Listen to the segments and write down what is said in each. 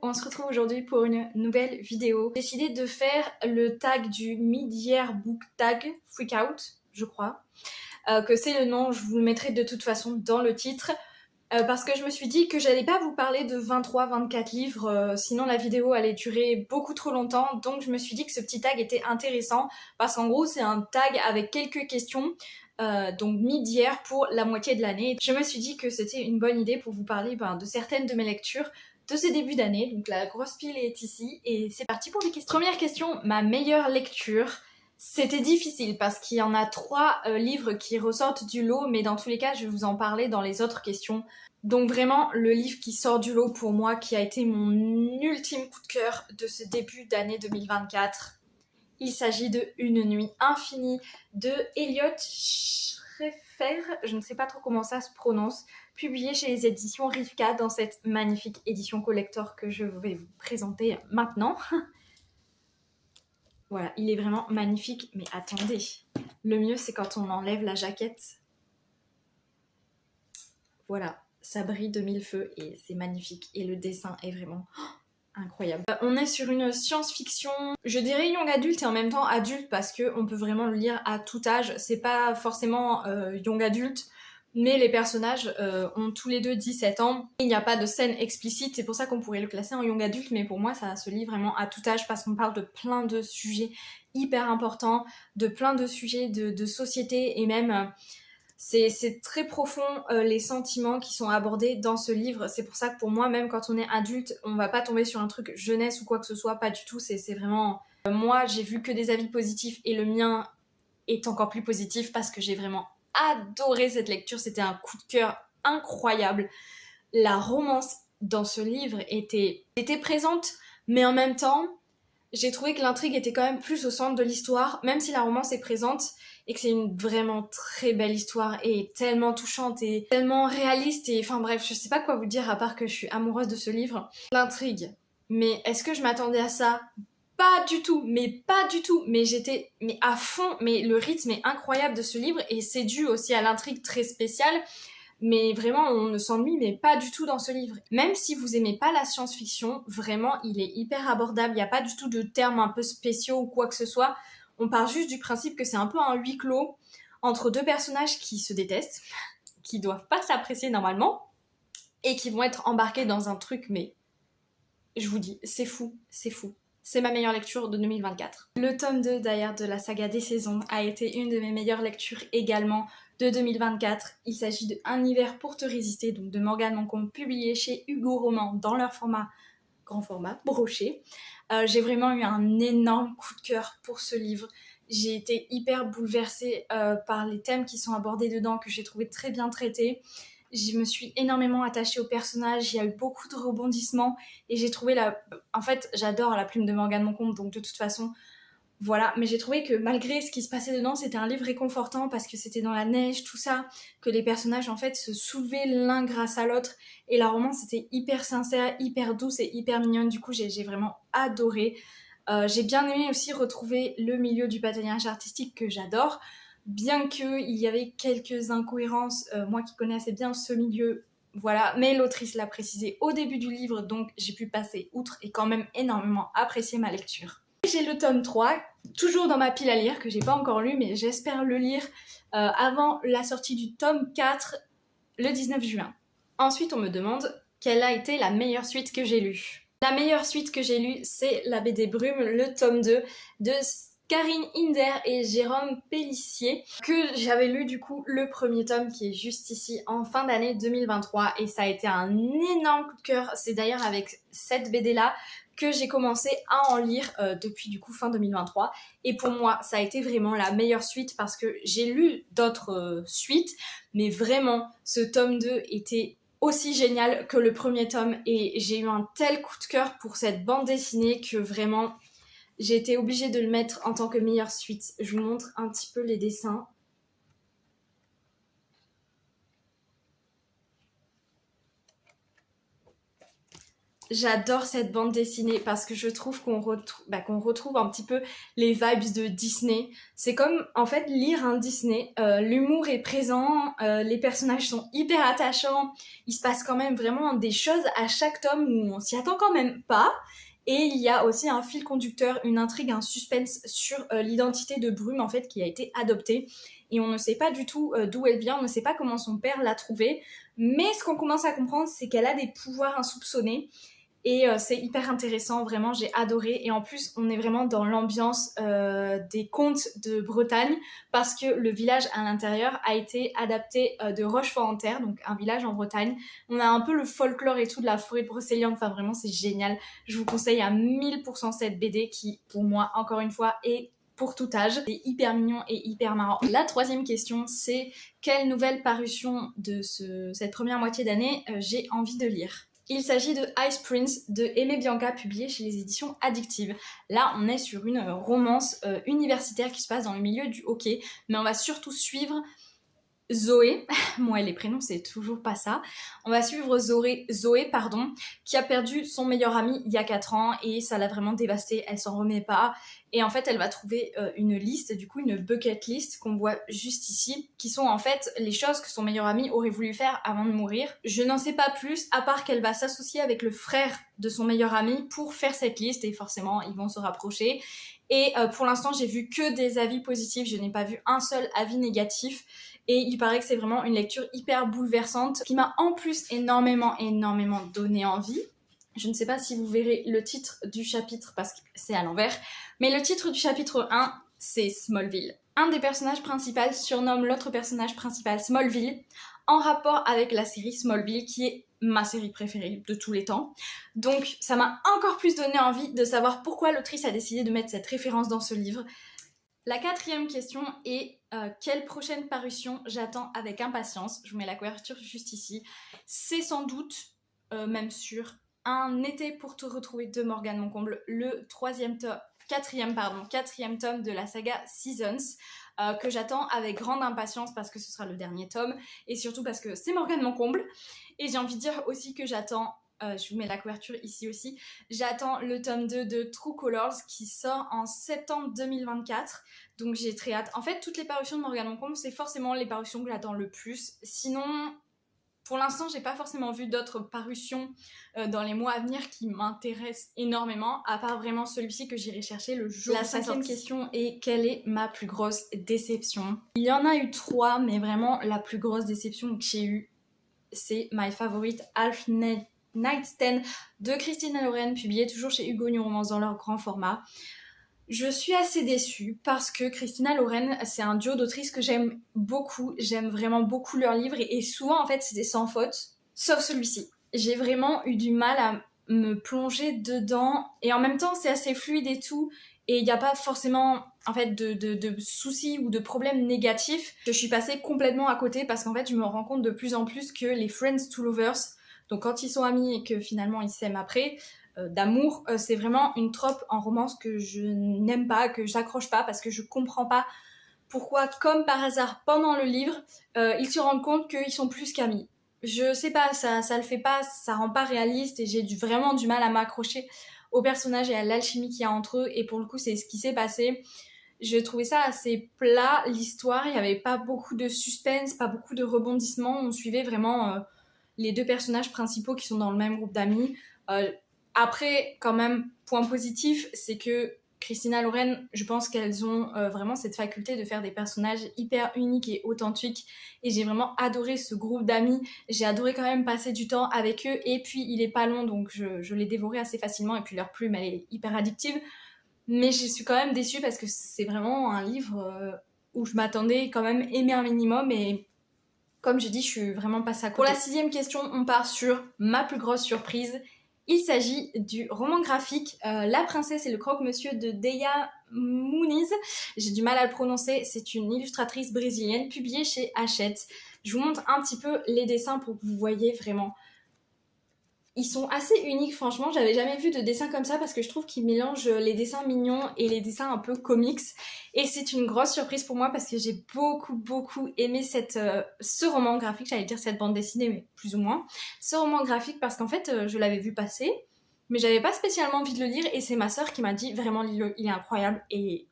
on se retrouve aujourd'hui pour une nouvelle vidéo. J'ai décidé de faire le tag du Mid-Year Book Tag Freakout, je crois, que c'est le nom, je vous le mettrai de toute façon dans le titre, parce que je me suis dit que j'allais pas vous parler de 23-24 livres, sinon la vidéo allait durer beaucoup trop longtemps, donc je me suis dit que ce petit tag était intéressant, parce qu'en gros c'est un tag avec quelques questions, donc mid-year pour la moitié de l'année. Je me suis dit que c'était une bonne idée pour vous parler de certaines de mes lectures de ce début d'année, donc la grosse pile est ici, et c'est parti pour les questions. Première question, ma meilleure lecture. C'était difficile parce qu'il y en a 3 livres qui ressortent du lot, mais dans tous les cas, je vais vous en parler dans les autres questions. Donc vraiment, le livre qui sort du lot pour moi, qui a été mon ultime coup de cœur de ce début d'année 2024, il s'agit de Une nuit infinie de Elliot Schrefer, je ne sais pas trop comment ça se prononce, publié chez les éditions Rivka dans cette magnifique édition collector que je vais vous présenter maintenant. Voilà, il est vraiment magnifique, mais attendez, le mieux c'est quand on enlève la jaquette. Voilà, ça brille de mille feux et c'est magnifique, et le dessin est vraiment incroyable. On est sur une science-fiction, je dirais young adulte et en même temps adulte parce qu'on peut vraiment le lire à tout âge. C'est pas forcément young adulte, mais les personnages ont tous les deux 17 ans. Il n'y a pas de scène explicite, c'est pour ça qu'on pourrait le classer en young adulte, mais pour moi ça se lit vraiment à tout âge parce qu'on parle de plein de sujets hyper importants, de plein de sujets de société et même... C'est très profond les sentiments qui sont abordés dans ce livre. C'est pour ça que pour moi, même quand on est adulte, on va pas tomber sur un truc jeunesse ou quoi que ce soit, pas du tout. C'est vraiment... moi, j'ai vu que des avis positifs et le mien est encore plus positif parce que j'ai vraiment adoré cette lecture. C'était un coup de cœur incroyable. La romance dans ce livre était présente, mais en même temps, j'ai trouvé que l'intrigue était quand même plus au centre de l'histoire, même si la romance est présente, et que c'est une vraiment très belle histoire et tellement touchante et tellement réaliste, et enfin bref, je sais pas quoi vous dire à part que je suis amoureuse de ce livre. L'intrigue, mais est-ce que je m'attendais à ça? Pas du tout, mais j'étais à fond, mais le rythme est incroyable de ce livre, et c'est dû aussi à l'intrigue très spéciale. Mais vraiment, on ne s'ennuie, mais pas du tout dans ce livre. Même si vous aimez pas la science-fiction, vraiment, il est hyper abordable. Il n'y a pas du tout de termes un peu spéciaux ou quoi que ce soit. On part juste du principe que c'est un peu un huis clos entre 2 personnages qui se détestent, qui doivent pas s'apprécier normalement, et qui vont être embarqués dans un truc, mais je vous dis, c'est fou, c'est fou. C'est ma meilleure lecture de 2024. Le tome 2 d'ailleurs de la saga des saisons a été une de mes meilleures lectures également de 2024. Il s'agit de Un hiver pour te résister, donc de Morgane Moncombe, publié chez Hugo Roman dans leur format grand format, broché. J'ai vraiment eu un énorme coup de cœur pour ce livre. J'ai été hyper bouleversée par les thèmes qui sont abordés dedans, que j'ai trouvé très bien traités. Je me suis énormément attachée au personnage, il y a eu beaucoup de rebondissements, et j'ai trouvé En fait, j'adore la plume de Morgane Moncombe, donc de toute façon, voilà. Mais j'ai trouvé que malgré ce qui se passait dedans, c'était un livre réconfortant parce que c'était dans la neige, tout ça, que les personnages en fait se soulevaient l'un grâce à l'autre, et la romance était hyper sincère, hyper douce et hyper mignonne. Du coup, j'ai vraiment adoré. J'ai bien aimé aussi retrouver le milieu du patronage artistique que j'adore, bien qu'il y avait quelques incohérences, moi qui connais assez bien ce milieu, voilà, mais l'autrice l'a précisé au début du livre, donc j'ai pu passer outre et quand même énormément apprécier ma lecture. J'ai le tome 3, toujours dans ma pile à lire, que j'ai pas encore lu, mais j'espère le lire avant la sortie du tome 4, le 19 juin. Ensuite, on me demande quelle a été la meilleure suite que j'ai lue. La meilleure suite que j'ai lue, c'est La BD Brume, le tome 2 de Karine Hinder et Jérôme Pellissier, que j'avais lu du coup le premier tome qui est juste ici en fin d'année 2023, et ça a été un énorme coup de cœur. C'est d'ailleurs avec cette BD là que j'ai commencé à en lire depuis du coup fin 2023, et pour moi ça a été vraiment la meilleure suite parce que j'ai lu d'autres suites, mais vraiment ce tome 2 était aussi génial que le premier tome, et j'ai eu un tel coup de cœur pour cette bande dessinée que vraiment j'ai été obligée de le mettre en tant que meilleure suite. Je vous montre un petit peu les dessins. J'adore cette bande dessinée parce que je trouve qu'on retrouve un petit peu les vibes de Disney. C'est comme en fait lire un Disney. L'humour est présent, les personnages sont hyper attachants. Il se passe quand même vraiment des choses à chaque tome où on s'y attend quand même pas. Et il y a aussi un fil conducteur, une intrigue, un suspense sur l'identité de Brume en fait qui a été adoptée. Et on ne sait pas du tout d'où elle vient, on ne sait pas comment son père l'a trouvée. Mais ce qu'on commence à comprendre, c'est qu'elle a des pouvoirs insoupçonnés. Et c'est hyper intéressant, vraiment, j'ai adoré. Et en plus, on est vraiment dans l'ambiance des contes de Bretagne, parce que le village à l'intérieur a été adapté de Rochefort-en-Terre, donc un village en Bretagne. On a un peu le folklore et tout de la forêt de Brocéliande, enfin vraiment, c'est génial. Je vous conseille à 1000% cette BD qui, pour moi, encore une fois, est pour tout âge. C'est hyper mignon et hyper marrant. La troisième question, c'est quelle nouvelle parution de cette première moitié d'année j'ai envie de lire. Il s'agit de Ice Prince de Aimé Bianca, publié chez les éditions Addictive. Là, on est sur une romance universitaire qui se passe dans le milieu du hockey, mais on va surtout suivre Zoé, moi les prénoms c'est toujours pas ça, on va suivre Zoé, qui a perdu son meilleur ami il y a 4 ans et ça l'a vraiment dévastée, elle s'en remet pas et en fait elle va trouver une liste, du coup une bucket list qu'on voit juste ici, qui sont en fait les choses que son meilleur ami aurait voulu faire avant de mourir. Je n'en sais pas plus à part qu'elle va s'associer avec le frère de son meilleur ami pour faire cette liste et forcément ils vont se rapprocher. Et pour l'instant j'ai vu que des avis positifs, je n'ai pas vu un seul avis négatif. Et il paraît que c'est vraiment une lecture hyper bouleversante qui m'a en plus énormément donné envie. Je ne sais pas si vous verrez le titre du chapitre parce que c'est à l'envers, mais le titre du chapitre 1, c'est Smallville. Un des personnages principaux surnomme l'autre personnage principal Smallville, en rapport avec la série Smallville qui est ma série préférée de tous les temps. Donc ça m'a encore plus donné envie de savoir pourquoi l'autrice a décidé de mettre cette référence dans ce livre. La quatrième question est quelle prochaine parution j'attends avec impatience. Je vous mets la couverture juste ici. C'est sans doute, même sûr, Un été pour te retrouver de Morgane Moncomble, le quatrième tome de la saga Seasons, que j'attends avec grande impatience parce que ce sera le dernier tome et surtout parce que c'est Morgane Moncomble. Et j'ai envie de dire aussi que j'attends je vous mets la couverture ici aussi. J'attends le tome 2 de True Colors qui sort en septembre 2024. Donc j'ai très hâte. En fait, toutes les parutions de Morgane Moncomble, c'est forcément les parutions que j'attends le plus. Sinon, pour l'instant, j'ai pas forcément vu d'autres parutions dans les mois à venir qui m'intéressent énormément, à part vraiment celui-ci que j'irai chercher le jour. La cinquième question est quelle est ma plus grosse déception? Il y en a eu 3, mais vraiment la plus grosse déception que j'ai eue, c'est My Favorite Half Nightstand de Christina Lauren, publié toujours chez Hugo New Romance dans leur grand format. Je suis assez déçue parce que Christina Lauren, c'est un duo d'autrices que j'aime beaucoup. J'aime vraiment beaucoup leurs livres et souvent en fait c'était sans faute, sauf celui-ci. J'ai vraiment eu du mal à me plonger dedans et en même temps c'est assez fluide et tout et il n'y a pas forcément en fait de soucis ou de problèmes négatifs. Je suis passée complètement à côté parce qu'en fait je me rends compte de plus en plus que les Friends to Lovers, donc quand ils sont amis et que finalement ils s'aiment après, d'amour, c'est vraiment une trope en romance que je n'aime pas, que j'accroche pas parce que je comprends pas pourquoi, comme par hasard, pendant le livre, ils se rendent compte qu'ils sont plus qu'amis. Je sais pas, ça le fait pas, ça rend pas réaliste et j'ai vraiment du mal à m'accrocher aux personnages et à l'alchimie qu'il y a entre eux et pour le coup c'est ce qui s'est passé. Je trouvais ça assez plat, l'histoire, il n'y avait pas beaucoup de suspense, pas beaucoup de rebondissements, on suivait vraiment les deux personnages principaux qui sont dans le même groupe d'amis. Après, quand même, point positif, c'est que Christina Lauren, je pense qu'elles ont vraiment cette faculté de faire des personnages hyper uniques et authentiques. Et j'ai vraiment adoré ce groupe d'amis. J'ai adoré quand même passer du temps avec eux. Et puis, il est pas long, donc je l'ai dévoré assez facilement. Et puis, leur plume, elle est hyper addictive. Mais je suis quand même déçue parce que c'est vraiment un livre où je m'attendais quand même aimer un minimum. Et comme je dis, je suis vraiment passée à côté. Pour la 6e question, on part sur ma plus grosse surprise. Il s'agit du roman graphique La princesse et le croque-monsieur de Deia Muniz. J'ai du mal à le prononcer, c'est une illustratrice brésilienne publiée chez Hachette. Je vous montre un petit peu les dessins pour que vous voyez vraiment. Ils sont assez uniques, franchement, j'avais jamais vu de dessins comme ça parce que je trouve qu'ils mélangent les dessins mignons et les dessins un peu comics. Et c'est une grosse surprise pour moi parce que j'ai beaucoup aimé ce roman graphique, j'allais dire cette bande dessinée, mais plus ou moins. Ce roman graphique parce qu'en fait, je l'avais vu passer mais j'avais pas spécialement envie de le lire et c'est ma sœur qui m'a dit vraiment lis-le, il est incroyable et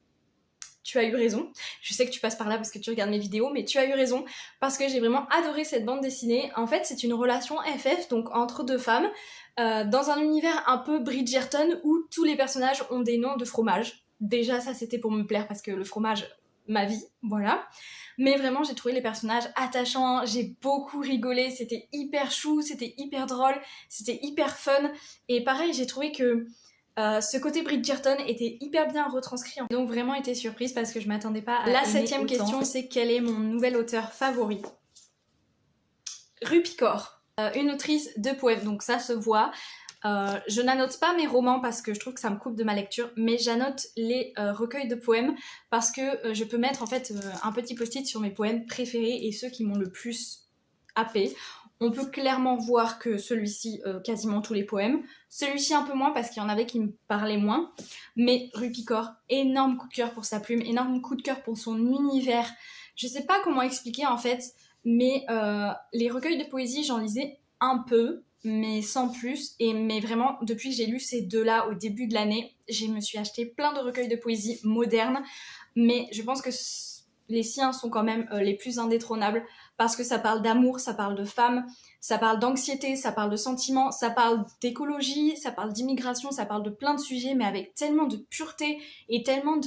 tu as eu raison. Je sais que tu passes par là parce que tu regardes mes vidéos, mais tu as eu raison parce que j'ai vraiment adoré cette bande dessinée. En fait, c'est une relation FF, donc entre deux femmes, dans un univers un peu Bridgerton où tous les personnages ont des noms de fromage. Déjà, ça c'était pour me plaire parce que le fromage, ma vie, voilà. Mais vraiment, j'ai trouvé les personnages attachants, j'ai beaucoup rigolé, c'était hyper chou, c'était hyper drôle, c'était hyper fun. Et pareil, j'ai trouvé que ce côté Bridgerton était hyper bien retranscrit. Donc vraiment été surprise parce que je m'attendais pas à la septième question, c'est quel est mon nouvel auteur favori. Rupi Kaur, une autrice de poèmes, donc ça se voit. Je n'annote pas mes romans parce que je trouve que ça me coupe de ma lecture, mais j'annote les recueils de poèmes parce que je peux mettre en fait un petit post-it sur mes poèmes préférés et ceux qui m'ont le plus happé. On peut clairement voir que celui-ci, quasiment tous les poèmes. Celui-ci un peu moins parce qu'il y en avait qui me parlaient moins. Mais Rupi Kaur, énorme coup de cœur pour sa plume, énorme coup de cœur pour son univers. Je sais pas comment expliquer en fait, mais les recueils de poésie, j'en lisais un peu, mais sans plus. Mais vraiment, depuis que j'ai lu ces deux-là au début de l'année, je me suis acheté plein de recueils de poésie modernes. Mais je pense que les siens sont quand même les plus indétrônables parce que ça parle d'amour, ça parle de femmes, ça parle d'anxiété, ça parle de sentiments, ça parle d'écologie, ça parle d'immigration, ça parle de plein de sujets, mais avec tellement de pureté et tellement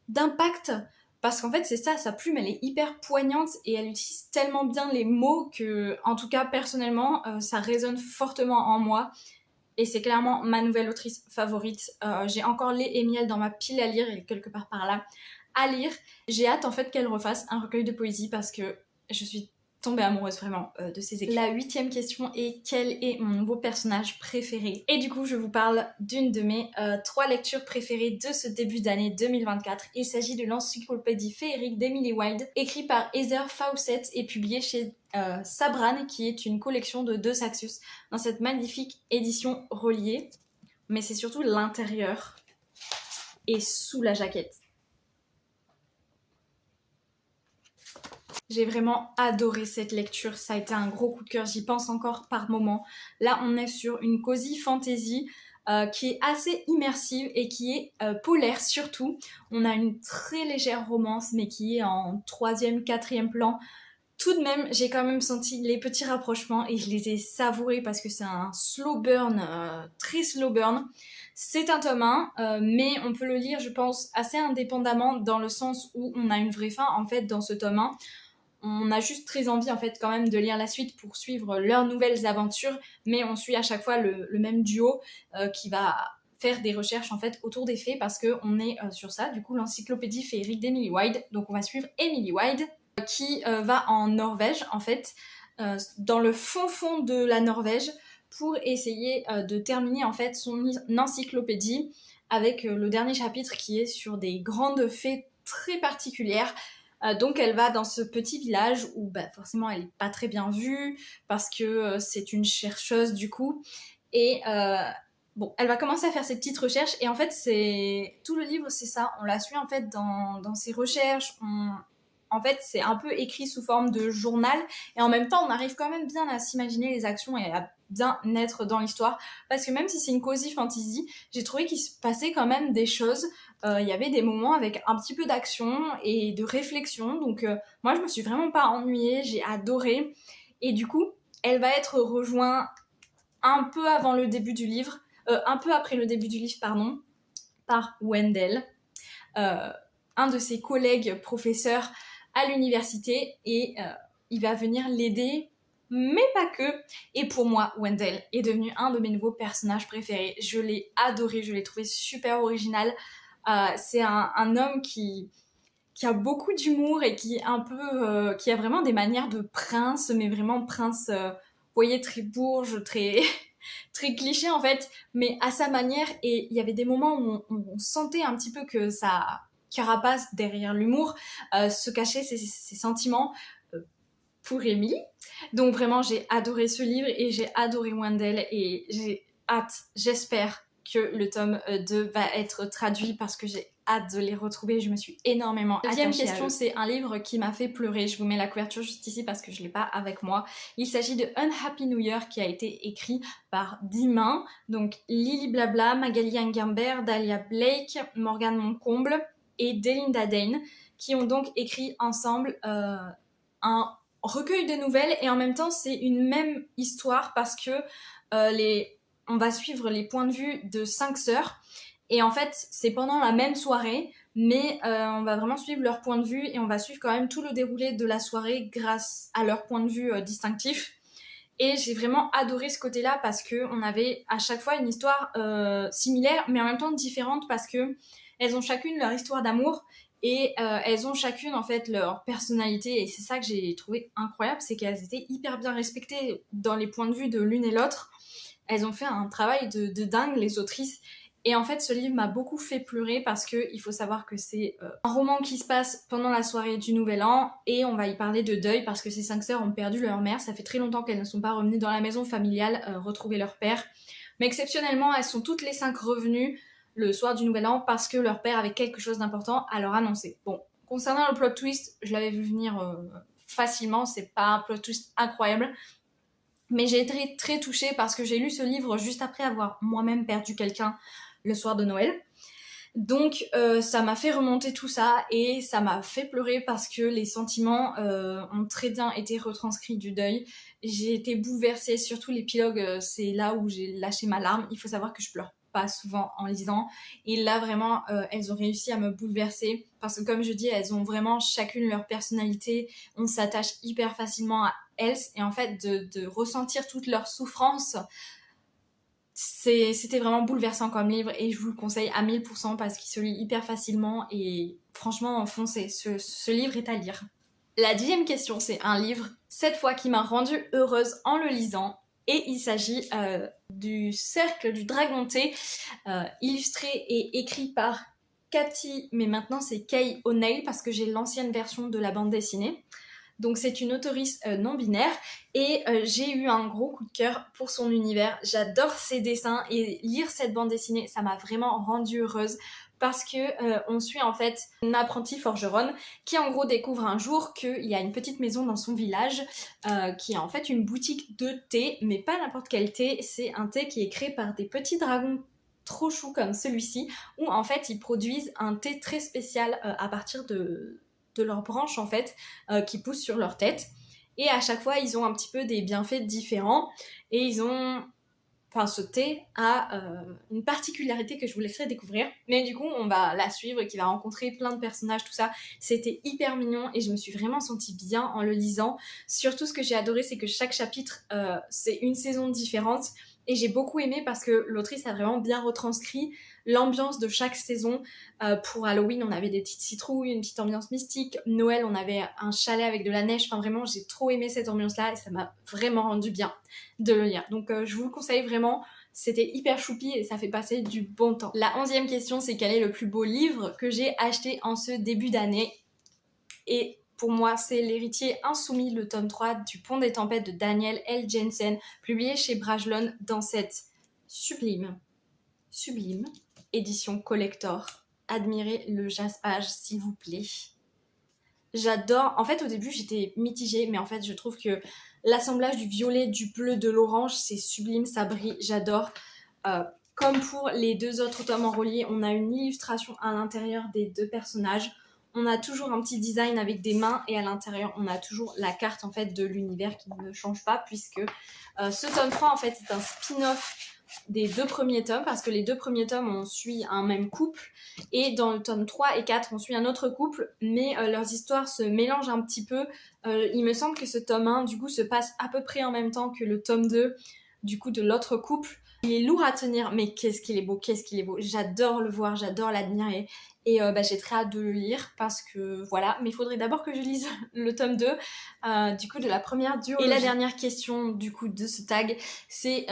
d'impact. Parce qu'en fait, c'est ça, sa plume, elle est hyper poignante et elle utilise tellement bien les mots que, en tout cas, personnellement, ça résonne fortement en moi. Et c'est clairement ma nouvelle autrice favorite. J'ai encore Lait et Miel dans ma pile à lire et quelque part par là à lire. J'ai hâte en fait qu'elle refasse un recueil de poésie parce que je suis tombée amoureuse vraiment de ses écrits. La 8e question est quel est mon nouveau personnage préféré? Et du coup je vous parle d'une de mes 3 lectures préférées de ce début d'année 2024. Il s'agit de l'encyclopédie féerique d'Emily Wilde, écrit par Heather Fawcett et publié chez Sabran, qui est une collection de 2 Saxus dans cette magnifique édition reliée. Mais c'est surtout l'intérieur et sous la jaquette. J'ai vraiment adoré cette lecture, ça a été un gros coup de cœur, j'y pense encore par moments. Là, on est sur une cosy fantasy qui est assez immersive et qui est polaire surtout. On a une très légère romance, mais qui est en 3e, 4e plan. Tout de même, j'ai quand même senti les petits rapprochements et je les ai savourés parce que c'est un slow burn, très slow burn. C'est un tome 1, mais on peut le lire, je pense, assez indépendamment dans le sens où on a une vraie fin en fait dans ce tome 1. On a juste très envie en fait quand même de lire la suite pour suivre leurs nouvelles aventures, mais on suit à chaque fois le même duo qui va faire des recherches en fait autour des faits parce qu'on est sur ça, du coup l'encyclopédie féerique d'Emily Wilde. Donc on va suivre Emily Wilde qui va en Norvège en fait, dans le fond de la Norvège pour essayer de terminer en fait son encyclopédie avec le dernier chapitre qui est sur des grandes fées très particulières. Donc elle va dans ce petit village où forcément elle est pas très bien vue parce que c'est une chercheuse du coup et bon elle va commencer à faire ses petites recherches et en fait c'est tout le livre c'est ça, on la suit en fait dans ses recherches, en fait c'est un peu écrit sous forme de journal et en même temps on arrive quand même bien à s'imaginer les actions et à bien être dans l'histoire parce que même si c'est une cosy fantasy, j'ai trouvé qu'il se passait quand même des choses. Il y avait des moments avec un petit peu d'action et de réflexion, donc moi je me suis vraiment pas ennuyée, j'ai adoré. Et du coup, elle va être rejointe un peu avant le début du livre, un peu après le début du livre, pardon, par Wendell, un de ses collègues professeurs à l'université, et il va venir l'aider, mais pas que. Et pour moi, Wendell est devenu un de mes nouveaux personnages préférés. Je l'ai adoré, je l'ai trouvé super original. C'est un homme qui a beaucoup d'humour et qui est un peu qui a vraiment des manières de prince, mais vraiment prince vous voyez, très bourge, très très cliché en fait, mais à sa manière. Et il y avait des moments où on sentait un petit peu que sa carapace derrière l'humour se cachait ses sentiments pour Emily. Donc vraiment j'ai adoré ce livre et j'ai adoré Wendell et j'ai hâte, j'espère que le tome 2 va être traduit parce que j'ai hâte de les retrouver, je me suis énormément attachée. Deuxième question, c'est un livre qui m'a fait pleurer. Je vous mets la couverture juste ici parce que je l'ai pas avec moi. Il s'agit de Unhappy New Year qui a été écrit par 10 mains. Donc Lily Blabla, Magali Anguimbert, Dahlia Blake, Morgane Moncomble et Delinda Dane qui ont donc écrit ensemble un recueil de nouvelles et en même temps c'est une même histoire parce que on va suivre les points de vue de 5 sœurs et en fait c'est pendant la même soirée mais on va vraiment suivre leur point de vue et on va suivre quand même tout le déroulé de la soirée grâce à leur point de vue distinctif. Et j'ai vraiment adoré ce côté-là parce qu'on avait à chaque fois une histoire similaire mais en même temps différente parce que elles ont chacune leur histoire d'amour et elles ont chacune en fait leur personnalité et c'est ça que j'ai trouvé incroyable, c'est qu'elles étaient hyper bien respectées dans les points de vue de l'une et l'autre. Elles ont fait un travail de dingue, les autrices. Et en fait, ce livre m'a beaucoup fait pleurer parce qu'il faut savoir que c'est un roman qui se passe pendant la soirée du Nouvel An et on va y parler de deuil parce que ces 5 sœurs ont perdu leur mère. Ça fait très longtemps qu'elles ne sont pas revenues dans la maison familiale retrouver leur père. Mais exceptionnellement, elles sont toutes les 5 revenues le soir du Nouvel An parce que leur père avait quelque chose d'important à leur annoncer. Bon, concernant le plot twist, je l'avais vu venir facilement, c'est pas un plot twist incroyable. Mais j'ai été très touchée parce que j'ai lu ce livre juste après avoir moi-même perdu quelqu'un le soir de Noël. Donc ça m'a fait remonter tout ça et ça m'a fait pleurer parce que les sentiments ont très bien été retranscrits du deuil. J'ai été bouleversée, surtout l'épilogue, c'est là où j'ai lâché ma larme. Il faut savoir que je pleure pas souvent en lisant et là vraiment elles ont réussi à me bouleverser parce que comme je dis elles ont vraiment chacune leur personnalité, on s'attache hyper facilement à elles et en fait de ressentir toute leur souffrance, c'était vraiment bouleversant comme livre et je vous le conseille à 1000% parce qu'il se lit hyper facilement et franchement foncez, ce livre est à lire. La 10e question, c'est un livre cette fois qui m'a rendue heureuse en le lisant et il s'agit du Cercle du Dragonté, illustré et écrit par Cathy, mais maintenant c'est Kay O'Neill parce que j'ai l'ancienne version de la bande dessinée. Donc c'est une auteurice non binaire et j'ai eu un gros coup de cœur pour son univers. J'adore ses dessins et lire cette bande dessinée, ça m'a vraiment rendue heureuse parce que on suit en fait une apprentie forgeronne qui en gros découvre un jour qu'il y a une petite maison dans son village qui est en fait une boutique de thé, mais pas n'importe quel thé, c'est un thé qui est créé par des petits dragons trop choux comme celui-ci, où en fait ils produisent un thé très spécial à partir de leurs branches en fait qui poussent sur leur tête et à chaque fois ils ont un petit peu des bienfaits différents et ce thé a une particularité que je vous laisserai découvrir, mais du coup on va la suivre et qui va rencontrer plein de personnages, tout ça. C'était hyper mignon et je me suis vraiment sentie bien en le lisant. Surtout ce que j'ai adoré c'est que chaque chapitre c'est une saison différente et j'ai beaucoup aimé parce que l'autrice a vraiment bien retranscrit l'ambiance de chaque saison. Pour Halloween, on avait des petites citrouilles, une petite ambiance mystique. Noël, on avait un chalet avec de la neige. Enfin, vraiment, j'ai trop aimé cette ambiance-là et ça m'a vraiment rendu bien de le lire. Donc, je vous le conseille vraiment. C'était hyper choupi et ça fait passer du bon temps. La 11e question, c'est quel est le plus beau livre que j'ai acheté en ce début d'année? Et pour moi, c'est L'Héritier insoumis, le tome 3 du Pont des Tempêtes de Daniel L. Jensen, publié chez Brajlon dans cette sublime édition collector. Admirez le jaspage, s'il vous plaît. J'adore. En fait, au début, j'étais mitigée, mais en fait, je trouve que l'assemblage du violet, du bleu, de l'orange, c'est sublime, ça brille, j'adore. Comme pour les 2 autres tomes en relié, on a une illustration à l'intérieur des 2 personnages. On a toujours un petit design avec des mains et à l'intérieur, on a toujours la carte en fait de l'univers qui ne change pas puisque ce tome 3 en fait c'est un spin-off des 2 premiers tomes parce que les 2 premiers tomes on suit un même couple et dans le tome 3 et 4 on suit un autre couple mais leurs histoires se mélangent un petit peu. Il me semble que ce tome 1 du coup se passe à peu près en même temps que le tome 2 du coup de l'autre couple. Il est lourd à tenir mais qu'est-ce qu'il est beau, j'adore le voir, j'adore l'admirer et j'ai très hâte de le lire parce que voilà, mais il faudrait d'abord que je lise le tome 2 du coup de la première duologie. Et la dernière question du coup de ce tag c'est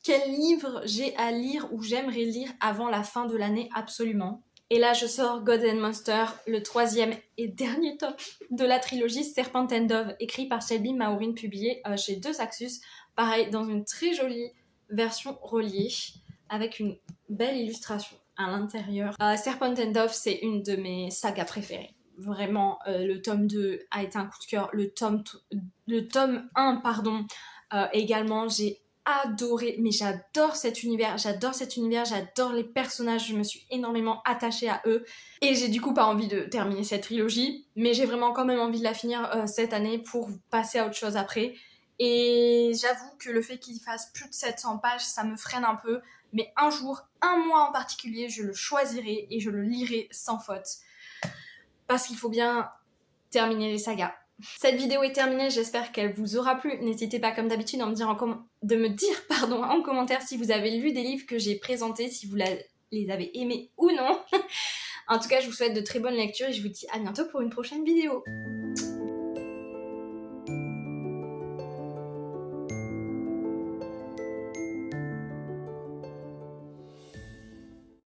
quel livre j'ai à lire ou j'aimerais lire avant la fin de l'année absolument. Et là je sors God and Monster, le 3e et dernier tome de la trilogie Serpent and Dove, écrit par Shelby Maureen, publié chez Deux Axus, pareil dans une très jolie version reliée avec une belle illustration. à l'intérieur. Serpent and Dove, c'est une de mes sagas préférées. Vraiment, le tome 2 a été un coup de cœur. Le tome 1, pardon, également, j'ai adoré. Mais j'adore cet univers, j'adore les personnages. Je me suis énormément attachée à eux. Et j'ai du coup pas envie de terminer cette trilogie. Mais j'ai vraiment quand même envie de la finir cette année pour passer à autre chose après. Et j'avoue que le fait qu'il fasse plus de 700 pages, ça me freine un peu. Mais un jour, un mois en particulier, je le choisirai et je le lirai sans faute. Parce qu'il faut bien terminer les sagas. Cette vidéo est terminée, j'espère qu'elle vous aura plu. N'hésitez pas comme d'habitude de me dire en commentaire si vous avez lu des livres que j'ai présentés, si vous les avez aimés ou non. En tout cas, je vous souhaite de très bonnes lectures et je vous dis à bientôt pour une prochaine vidéo.